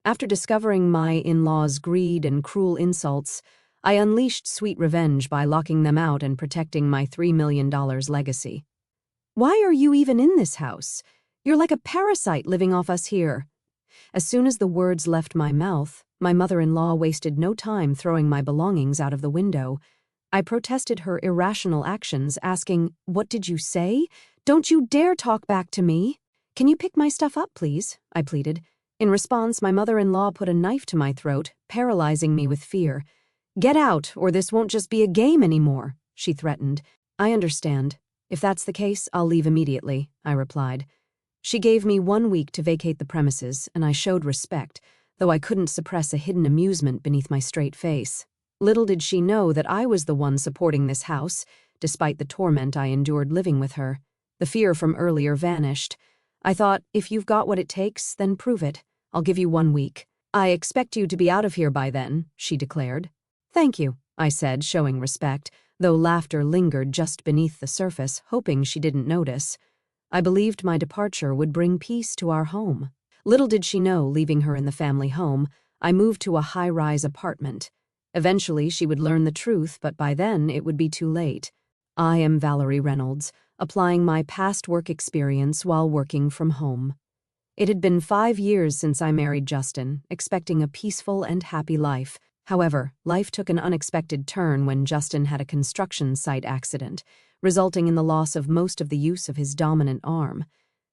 After discovering my in-laws' greed and cruel insults, I unleashed sweet revenge by locking them out and protecting my $3 million legacy. "Why are you even in this house? You're like a parasite living off us here." As soon as the words left my mouth, my mother-in-law wasted no time throwing my belongings out of the window. I protested her irrational actions, asking, "What did you say? Don't you dare talk back to me. Can you pick my stuff up, please?" I pleaded. In response, my mother-in-law put a knife to my throat, paralyzing me with fear. "Get out, or this won't just be a game anymore," she threatened. "I understand. If that's the case, I'll leave immediately," I replied. She gave me 1 week to vacate the premises, and I showed respect, though I couldn't suppress a hidden amusement beneath my straight face. Little did she know that I was the one supporting this house, despite the torment I endured living with her. The fear from earlier vanished. I thought, if you've got what it takes, then prove it. I'll give you 1 week. "I expect you to be out of here by then," she declared. "Thank you," I said, showing respect, though laughter lingered just beneath the surface, hoping she didn't notice. I believed my departure would bring peace to our home. Little did she know, leaving her in the family home, I moved to a high-rise apartment. Eventually, she would learn the truth, but by then it would be too late. I am Valerie Reynolds, applying my past work experience while working from home. It had been 5 years since I married Justin, expecting a peaceful and happy life. However, life took an unexpected turn when Justin had a construction site accident, resulting in the loss of most of the use of his dominant arm.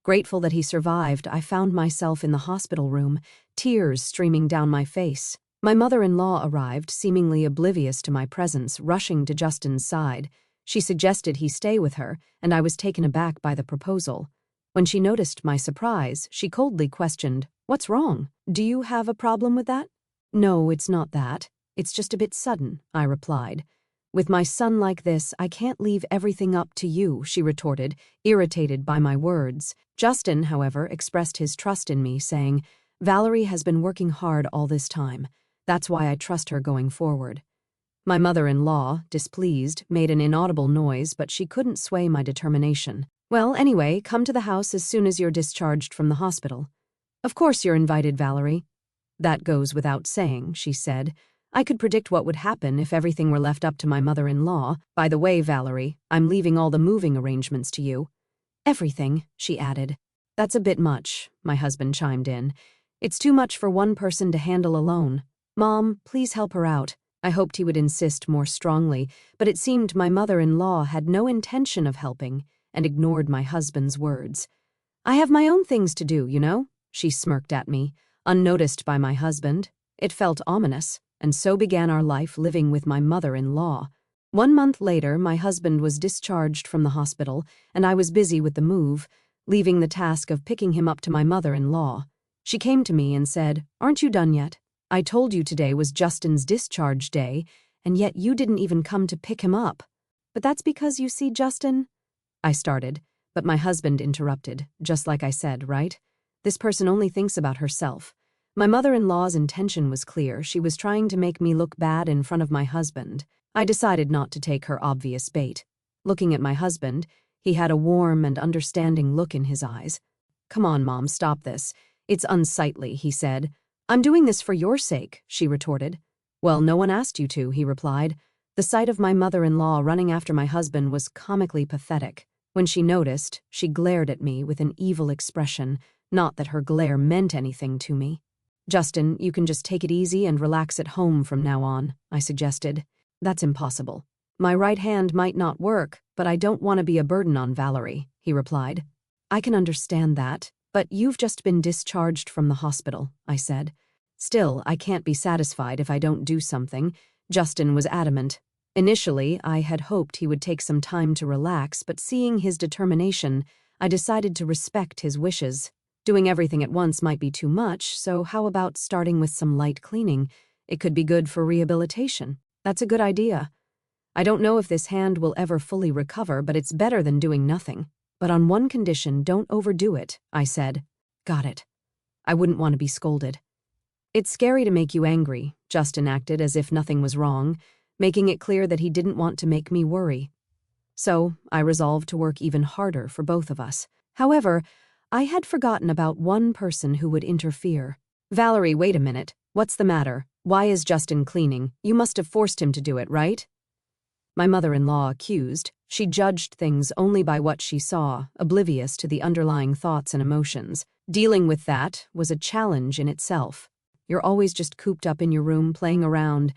Grateful that he survived, I found myself in the hospital room, tears streaming down my face. My mother-in-law arrived, seemingly oblivious to my presence, rushing to Justin's side. She suggested he stay with her, and I was taken aback by the proposal. When she noticed my surprise, she coldly questioned, "What's wrong? Do you have a problem with that?" "No, it's not that. It's just a bit sudden," I replied. "With my son like this, I can't leave everything up to you," she retorted, irritated by my words. Justin, however, expressed his trust in me, saying, "Valerie has been working hard all this time. That's why I trust her going forward." My mother-in-law, displeased, made an inaudible noise, but she couldn't sway my determination. "Well, anyway, come to the house as soon as you're discharged from the hospital." "Of course you're invited, Valerie." "That goes without saying," she said. I could predict what would happen if everything were left up to my mother-in-law. "By the way, Valerie, I'm leaving all the moving arrangements to you." "Everything," she added. "That's a bit much," my husband chimed in. "It's too much for one person to handle alone. Mom, please help her out." I hoped he would insist more strongly, but it seemed my mother-in-law had no intention of helping and ignored my husband's words. "I have my own things to do, you know," she smirked at me, unnoticed by my husband. It felt ominous, and so began our life living with my mother-in-law. 1 month later, my husband was discharged from the hospital, and I was busy with the move, leaving the task of picking him up to my mother-in-law. She came to me and said, "Aren't you done yet? I told you today was Justin's discharge day, and yet you didn't even come to pick him up." "But that's because you see, Justin," I started, but my husband interrupted, "Just like I said, right? This person only thinks about herself." My mother-in-law's intention was clear. She was trying to make me look bad in front of my husband. I decided not to take her obvious bait. Looking at my husband, he had a warm and understanding look in his eyes. "Come on, Mom, stop this. It's unsightly," he said. "I'm doing this for your sake," she retorted. "Well, no one asked you to," he replied. The sight of my mother-in-law running after my husband was comically pathetic. When she noticed, she glared at me with an evil expression, not that her glare meant anything to me. "Justin, you can just take it easy and relax at home from now on," I suggested. "That's impossible. My right hand might not work, but I don't want to be a burden on Valerie," he replied. "I can understand that, but you've just been discharged from the hospital," I said. "Still, I can't be satisfied if I don't do something." Justin was adamant. Initially, I had hoped he would take some time to relax, but seeing his determination, I decided to respect his wishes. Doing everything at once might be too much, so how about starting with some light cleaning? It could be good for rehabilitation. "That's a good idea. I don't know if this hand will ever fully recover, but it's better than doing nothing. But on one condition, don't overdo it," I said. "Got it." I wouldn't want to be scolded. "It's scary to make you angry," Justin acted as if nothing was wrong, making it clear that he didn't want to make me worry. So I resolved to work even harder for both of us. However, I had forgotten about one person who would interfere. Valerie, wait a minute. What's the matter? Why is Justin cleaning? You must have forced him to do it, right? My mother-in-law accused. She judged things only by what she saw, oblivious to the underlying thoughts and emotions. Dealing with that was a challenge in itself. You're always just cooped up in your room playing around.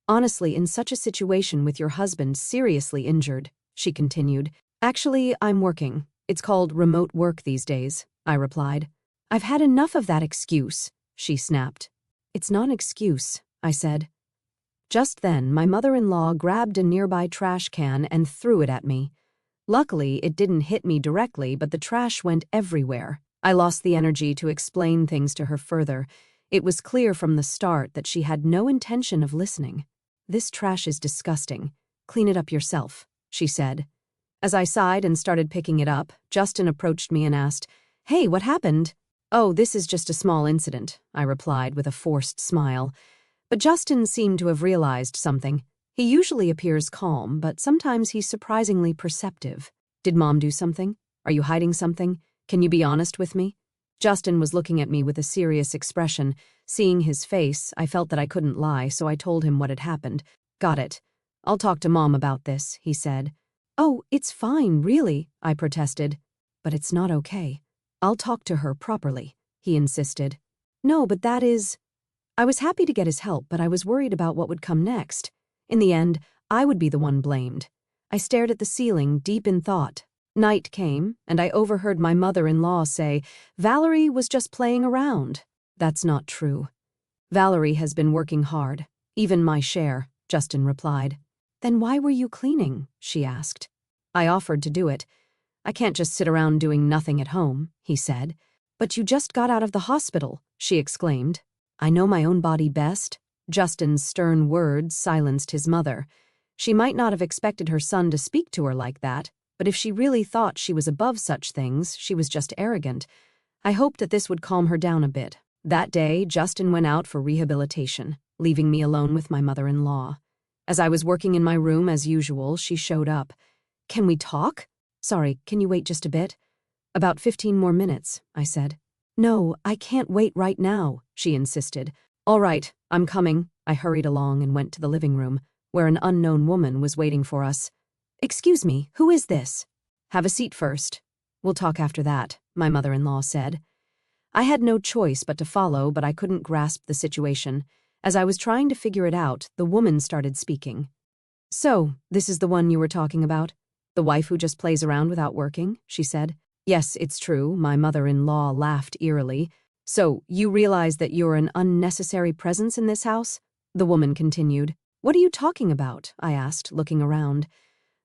Honestly, in such a situation with your husband seriously injured, she continued. Actually, I'm working. It's called remote work these days, I replied. I've had enough of that excuse, she snapped. It's not an excuse, I said. Just then, my mother-in-law grabbed a nearby trash can and threw it at me. Luckily, it didn't hit me directly, but the trash went everywhere. I lost the energy to explain things to her further. It was clear from the start that she had no intention of listening. This trash is disgusting. Clean it up yourself, she said. As I sighed and started picking it up, Justin approached me and asked, Hey, what happened? Oh, this is just a small incident, I replied with a forced smile. But Justin seemed to have realized something. He usually appears calm, but sometimes he's surprisingly perceptive. Did Mom do something? Are you hiding something? Can you be honest with me? Justin was looking at me with a serious expression. Seeing his face, I felt that I couldn't lie, so I told him what had happened. Got it. I'll talk to Mom about this, he said. Oh, it's fine, really, I protested. But it's not okay. I'll talk to her properly, he insisted. No, but that is... I was happy to get his help, but I was worried about what would come next. In the end, I would be the one blamed. I stared at the ceiling, deep in thought. Night came, and I overheard my mother-in-law say, Valerie was just playing around. That's not true. Valerie has been working hard. Even my share, Justin replied. Then why were you cleaning? She asked. I offered to do it. I can't just sit around doing nothing at home, he said. But you just got out of the hospital, she exclaimed. I know my own body best. Justin's stern words silenced his mother. She might not have expected her son to speak to her like that, but if she really thought she was above such things, she was just arrogant. I hoped that this would calm her down a bit. That day, Justin went out for rehabilitation, leaving me alone with my mother-in-law. As I was working in my room as usual, she showed up. Can we talk? Sorry, can you wait just a bit? About 15 more minutes, I said. No, I can't wait right now, she insisted. All right, I'm coming. I hurried along and went to the living room, where an unknown woman was waiting for us. Excuse me, who is this? Have a seat first. We'll talk after that, my mother-in-law said. I had no choice but to follow, but I couldn't grasp the situation. As I was trying to figure it out, the woman started speaking. So, this is the one you were talking about? The wife who just plays around without working, she said. Yes, it's true, my mother-in-law laughed eerily. So, you realize that you're an unnecessary presence in this house? The woman continued. What are you talking about? I asked, looking around.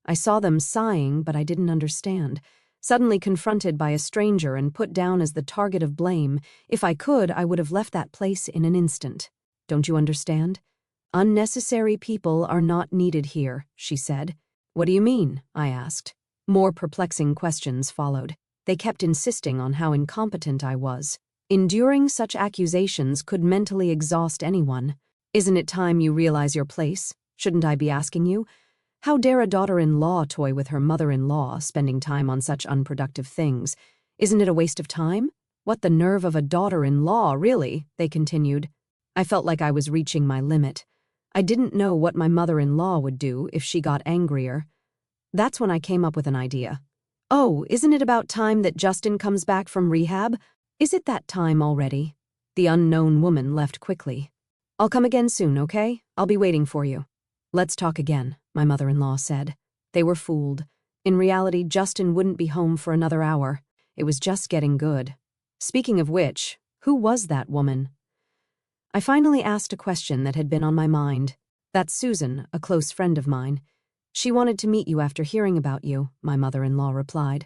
I saw them sighing, but I didn't understand. Suddenly confronted by a stranger and put down as the target of blame, if I could, I would have left that place in an instant. Don't you understand? Unnecessary people are not needed here, she said. What do you mean? I asked. More perplexing questions followed. They kept insisting on how incompetent I was. Enduring such accusations could mentally exhaust anyone. Isn't it time you realize your place? Shouldn't I be asking you? How dare a daughter-in-law toy with her mother-in-law, spending time on such unproductive things? Isn't it a waste of time? What the nerve of a daughter-in-law, really? They continued. I felt like I was reaching my limit. I didn't know what my mother-in-law would do if she got angrier. That's when I came up with an idea. Oh, isn't it about time that Justin comes back from rehab? Is it that time already? The unknown woman left quickly. I'll come again soon, okay? I'll be waiting for you. Let's talk again, my mother-in-law said. They were fooled. In reality, Justin wouldn't be home for another hour. It was just getting good. Speaking of which, who was that woman? I finally asked a question that had been on my mind. That's Susan, a close friend of mine. She wanted to meet you after hearing about you, my mother-in-law replied.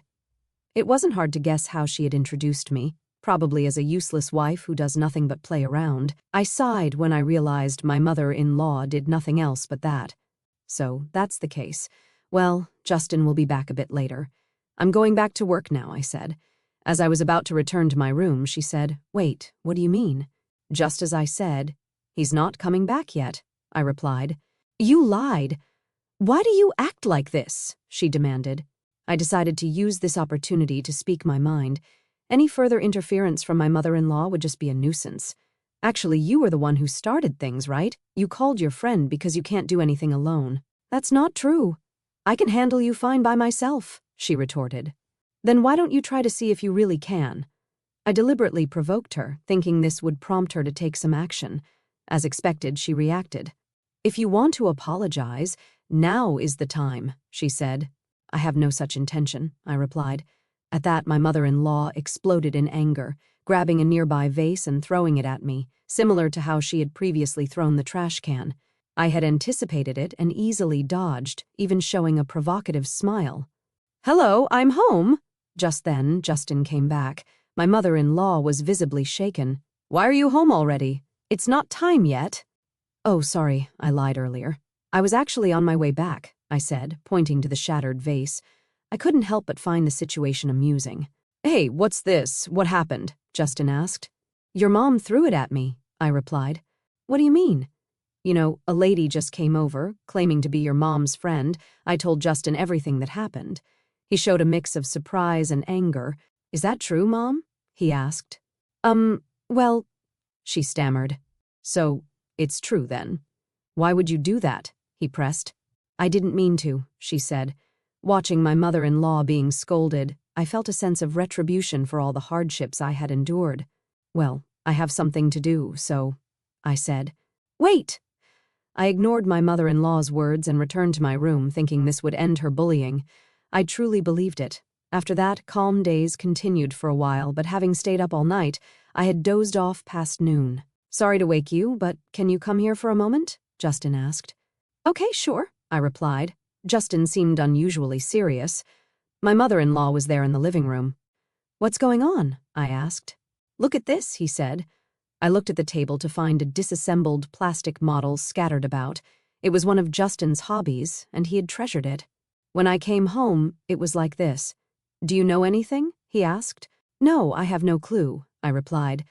It wasn't hard to guess how she had introduced me, probably as a useless wife who does nothing but play around. I sighed when I realized my mother-in-law did nothing else but that. So, that's the case. Well, Justin will be back a bit later. I'm going back to work now, I said. As I was about to return to my room, she said, Wait, what do you mean? Just as I said, he's not coming back yet, I replied. You lied. Why do you act like this? She demanded. I decided to use this opportunity to speak my mind. Any further interference from my mother-in-law would just be a nuisance. Actually, you were the one who started things, right? You called your friend because you can't do anything alone. That's not true. I can handle you fine by myself, she retorted. Then why don't you try to see if you really can? I deliberately provoked her, thinking this would prompt her to take some action. As expected, she reacted. If you want to apologize, now is the time, she said. I have no such intention, I replied. At that, my mother-in-law exploded in anger, grabbing a nearby vase and throwing it at me, similar to how she had previously thrown the trash can. I had anticipated it and easily dodged, even showing a provocative smile. Hello, I'm home. Just then, Justin came back. My mother-in-law was visibly shaken. Why are you home already? It's not time yet. Oh, sorry, I lied earlier. I was actually on my way back, I said, pointing to the shattered vase. I couldn't help but find the situation amusing. Hey, what's this? What happened? Justin asked. Your mom threw it at me, I replied. What do you mean? You know, a lady just came over, claiming to be your mom's friend. I told Justin everything that happened. He showed a mix of surprise and anger. Is that true, Mom? He asked. Well, she stammered. So, it's true then. Why would you do that? He pressed. I didn't mean to, she said. Watching my mother-in-law being scolded, I felt a sense of retribution for all the hardships I had endured. Well, I have something to do, so, I said. Wait! I ignored my mother-in-law's words and returned to my room, thinking this would end her bullying. I truly believed it. After that, calm days continued for a while, but having stayed up all night, I had dozed off past noon. Sorry to wake you, but can you come here for a moment? Justin asked. Okay, sure, I replied. Justin seemed unusually serious. My mother-in-law was there in the living room. What's going on? I asked. Look at this, he said. I looked at the table to find a disassembled plastic model scattered about. It was one of Justin's hobbies, and he had treasured it. When I came home, it was like this. Do you know anything? He asked. No, I have no clue, I replied.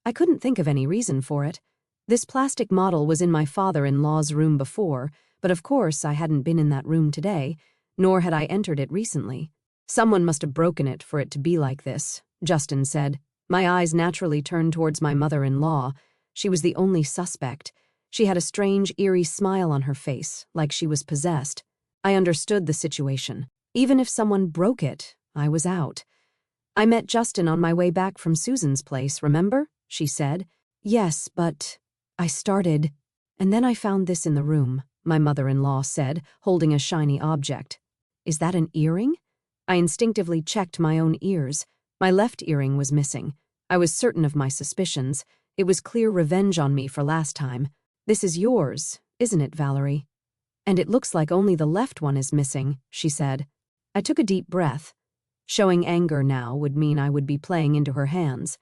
I couldn't think of any reason for it. This plastic model was in my father-in-law's room before, but of course I hadn't been in that room today, nor had I entered it recently. Someone must have broken it for it to be like this, Justin said. My eyes naturally turned towards my mother-in-law. She was the only suspect. She had a strange, eerie smile on her face, like she was possessed. I understood the situation. Even if someone broke it, I was out. I met Justin on my way back from Susan's place, remember? She said. Yes, but I started. And then I found this in the room, my mother-in-law said, holding a shiny object. Is that an earring? I instinctively checked my own ears. My left earring was missing. I was certain of my suspicions. It was clear revenge on me for last time. This is yours, isn't it, Valerie? And it looks like only the left one is missing, she said. I took a deep breath. Showing anger now would mean I would be playing into her hands.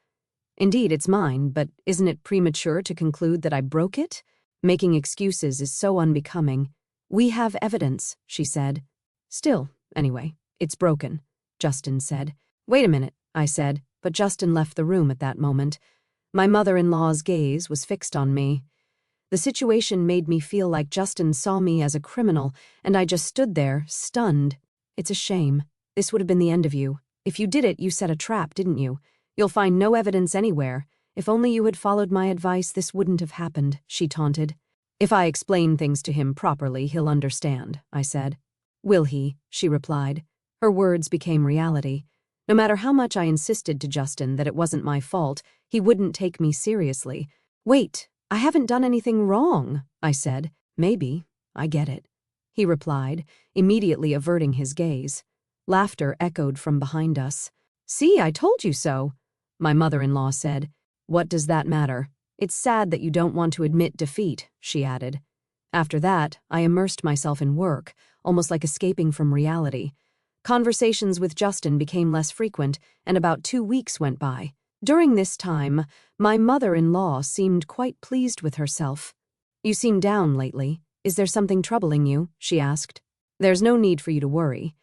Indeed, it's mine, but isn't it premature to conclude that I broke it? Making excuses is so unbecoming. We have evidence, she said. Still, anyway, it's broken, Justin said. Wait a minute, I said, but Justin left the room at that moment. My mother-in-law's gaze was fixed on me. The situation made me feel like Justin saw me as a criminal, and I just stood there, stunned. It's a shame. This would have been the end of you. If you did it, you set a trap, didn't you? You'll find no evidence anywhere. If only you had followed my advice, this wouldn't have happened, she taunted. If I explain things to him properly, he'll understand, I said. Will he? She replied. Her words became reality. No matter how much I insisted to Justin that it wasn't my fault, he wouldn't take me seriously. Wait, I haven't done anything wrong, I said. Maybe. I get it. He replied, immediately averting his gaze. Laughter echoed from behind us. See, I told you so, my mother-in-law said. What does that matter? It's sad that you don't want to admit defeat, she added. After that, I immersed myself in work, almost like escaping from reality. Conversations with Justin became less frequent, and about 2 weeks went by. During this time, my mother-in-law seemed quite pleased with herself. You seem down lately. Is there something troubling you? She asked. There's no need for you to worry.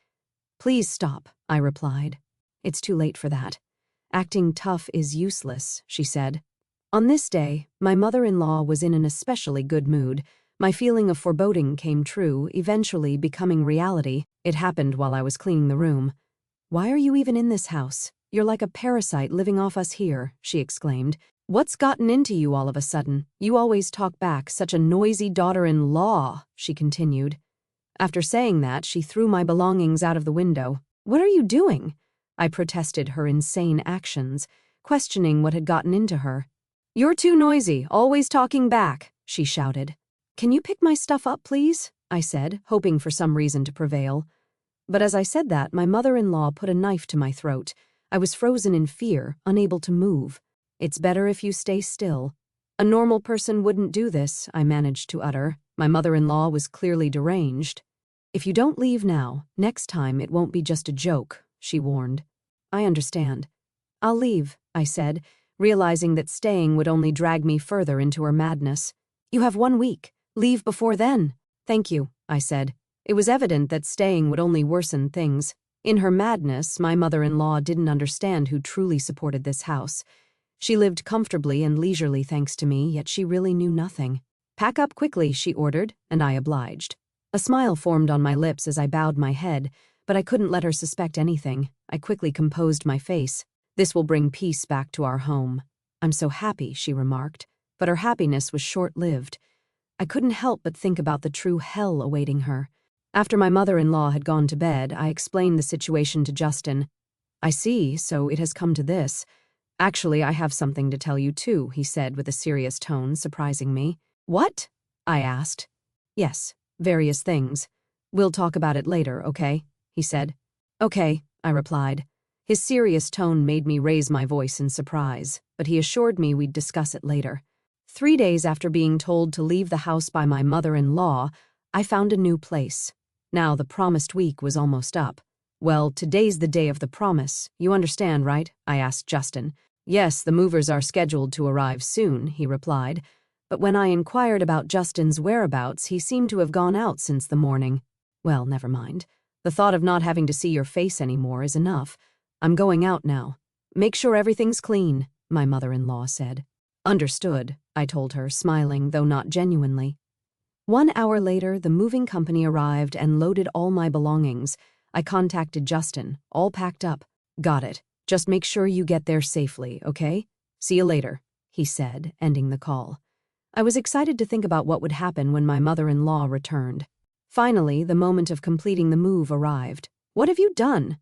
Please stop, I replied. It's too late for that. Acting tough is useless, she said. On this day, my mother-in-law was in an especially good mood. My feeling of foreboding came true, eventually becoming reality. It happened while I was cleaning the room. Why are you even in this house? You're like a parasite living off us here, she exclaimed. "What's gotten into you all of a sudden? You always talk back, such a noisy daughter-in-law," she continued. After saying that, she threw my belongings out of the window. "What are you doing?" I protested her insane actions, questioning what had gotten into her. "You're too noisy, always talking back," she shouted. "Can you pick my stuff up, please?" I said, hoping for some reason to prevail. But as I said that, my mother-in-law put a knife to my throat. I was frozen in fear, unable to move. "It's better if you stay still." "A normal person wouldn't do this," I managed to utter. My mother-in-law was clearly deranged. "If you don't leave now, next time it won't be just a joke," she warned. "I understand." "I'll leave," I said, realizing that staying would only drag me further into her madness. "You have 1 week. Leave before then." "Thank you," I said. It was evident that staying would only worsen things. In her madness, my mother-in-law didn't understand who truly supported this house. She lived comfortably and leisurely thanks to me, yet she really knew nothing. "Pack up quickly," she ordered, and I obliged. A smile formed on my lips as I bowed my head, but I couldn't let her suspect anything. I quickly composed my face. "This will bring peace back to our home." "I'm so happy," she remarked, but her happiness was short-lived. I couldn't help but think about the true hell awaiting her. After my mother-in-law had gone to bed, I explained the situation to Justin. "I see, so it has come to this. Actually, I have something to tell you too," he said with a serious tone, surprising me. "What?" I asked. "Yes, various things. We'll talk about it later, okay?" he said. "Okay," I replied. His serious tone made me raise my voice in surprise, but he assured me we'd discuss it later. 3 days after being told to leave the house by my mother-in-law, I found a new place. Now the promised week was almost up. "Well, today's the day of the promise. You understand, right?" I asked Justin. "Yes, the movers are scheduled to arrive soon," he replied. But when I inquired about Justin's whereabouts, he seemed to have gone out since the morning. "Well, never mind. The thought of not having to see your face anymore is enough. I'm going out now. Make sure everything's clean," my mother-in-law said. "Understood," I told her, smiling, though not genuinely. 1 hour later, the moving company arrived and loaded all my belongings. I contacted Justin, all packed up. "Got it. Just make sure you get there safely, okay? See you later," he said, ending the call. I was excited to think about what would happen when my mother-in-law returned. Finally, the moment of completing the move arrived. "What have you done?"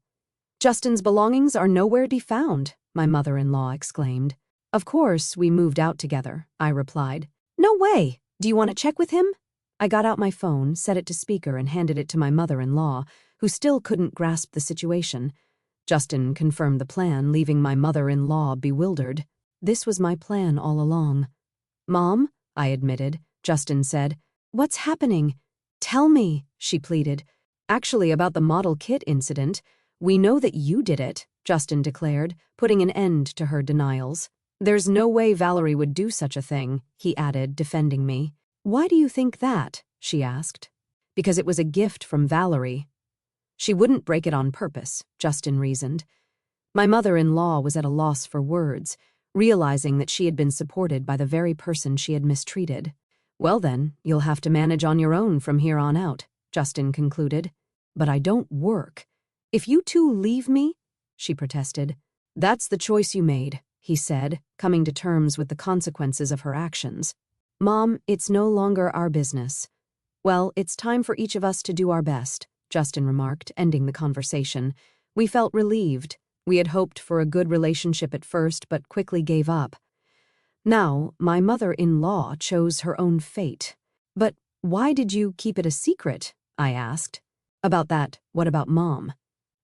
"Justin's belongings are nowhere to be found," my mother-in-law exclaimed. "Of course, we moved out together," I replied. "No way! Do you want to check with him?" I got out my phone, set it to speaker, and handed it to my mother-in-law, who still couldn't grasp the situation. Justin confirmed the plan, leaving my mother-in-law bewildered. This was my plan all along. "Mom," I admitted, Justin said. "What's happening?" "Tell me," she pleaded. "Actually, about the model kit incident, we know that you did it," Justin declared, putting an end to her denials. "There's no way Valerie would do such a thing," he added, defending me. "Why do you think that?" she asked. "Because it was a gift from Valerie." "She wouldn't break it on purpose," Justin reasoned. My mother-in-law was at a loss for words, realizing that she had been supported by the very person she had mistreated. "Well then, you'll have to manage on your own from here on out," Justin concluded. "But I don't work. If you two leave me," she protested. "That's the choice you made," he said, coming to terms with the consequences of her actions. "Mom, it's no longer our business." "Well, it's time for each of us to do our best," Justin remarked, ending the conversation. We felt relieved. We had hoped for a good relationship at first, but quickly gave up. Now, my mother-in-law chose her own fate. "But why did you keep it a secret?" I asked. "About that, what about Mom?"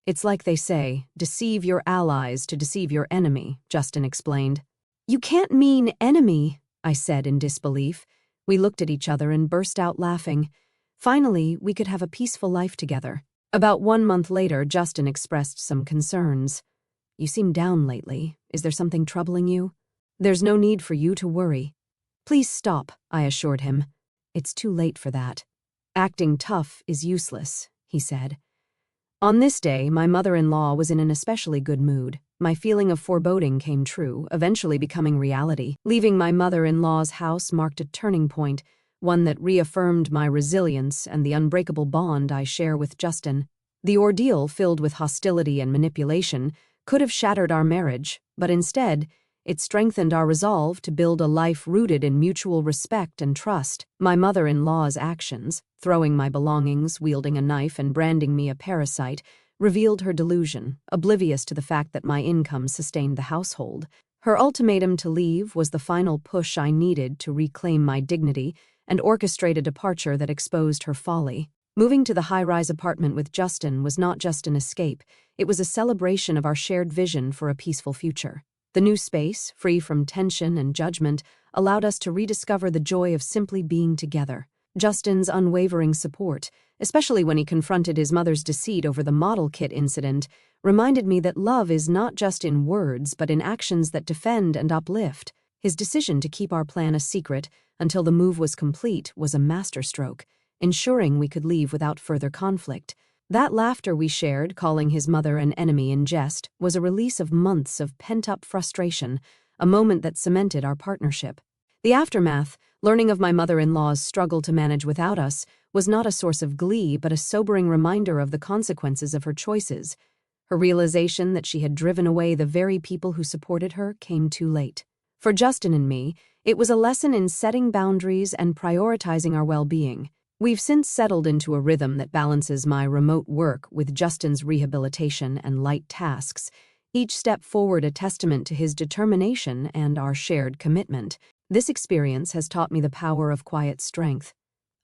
"It's like they say, deceive your allies to deceive your enemy," Justin explained. "You can't mean enemy," I said in disbelief. We looked at each other and burst out laughing. Finally, we could have a peaceful life together. About 1 month later, Justin expressed some concerns. "You seem down lately. Is there something troubling you?" "There's no need for you to worry." "Please stop," I assured him. "It's too late for that. Acting tough is useless," he said. On this day, my mother-in-law was in an especially good mood. My feeling of foreboding came true, eventually becoming reality. Leaving my mother-in-law's house marked a turning point, one that reaffirmed my resilience and the unbreakable bond I share with Justin. The ordeal, filled with hostility and manipulation, could have shattered our marriage, but instead, It strengthened our resolve to build a life rooted in mutual respect and trust. My mother-in-law's actions, throwing my belongings, wielding a knife, and branding me a parasite, revealed her delusion, oblivious to the fact that my income sustained the household. Her ultimatum to leave was the final push I needed to reclaim my dignity and orchestrate a departure that exposed her folly. Moving to the high-rise apartment with Justin was not just an escape, it was a celebration of our shared vision for a peaceful future. The new space, free from tension and judgment, allowed us to rediscover the joy of simply being together. Justin's unwavering support, especially when he confronted his mother's deceit over the model kit incident, reminded me that love is not just in words but in actions that defend and uplift. His decision to keep our plan a secret until the move was complete was a masterstroke, ensuring we could leave without further conflict. That laughter we shared, calling his mother an enemy in jest, was a release of months of pent-up frustration, a moment that cemented our partnership. The aftermath, learning of my mother-in-law's struggle to manage without us, was not a source of glee but a sobering reminder of the consequences of her choices. Her realization that she had driven away the very people who supported her came too late. For Justin and me, it was a lesson in setting boundaries and prioritizing our well-being. We've since settled into a rhythm that balances my remote work with Justin's rehabilitation and light tasks, each step forward a testament to his determination and our shared commitment. This experience has taught me the power of quiet strength.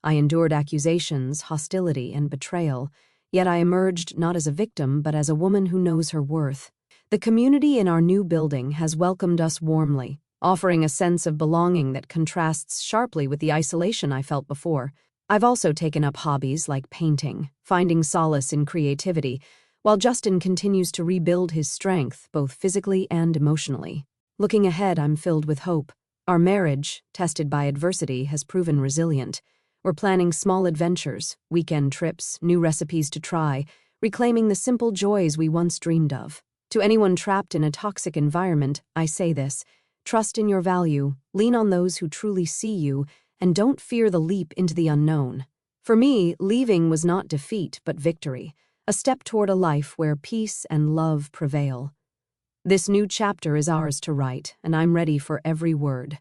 I endured accusations, hostility, and betrayal, yet I emerged not as a victim but as a woman who knows her worth. The community in our new building has welcomed us warmly, offering a sense of belonging that contrasts sharply with the isolation I felt before. I've also taken up hobbies like painting, finding solace in creativity, while Justin continues to rebuild his strength, both physically and emotionally. Looking ahead, I'm filled with hope. Our marriage, tested by adversity, has proven resilient. We're planning small adventures, weekend trips, new recipes to try, reclaiming the simple joys we once dreamed of. To anyone trapped in a toxic environment, I say this: trust in your value, lean on those who truly see you, and don't fear the leap into the unknown. For me, leaving was not defeat but victory, a step toward a life where peace and love prevail. This new chapter is ours to write, and I'm ready for every word.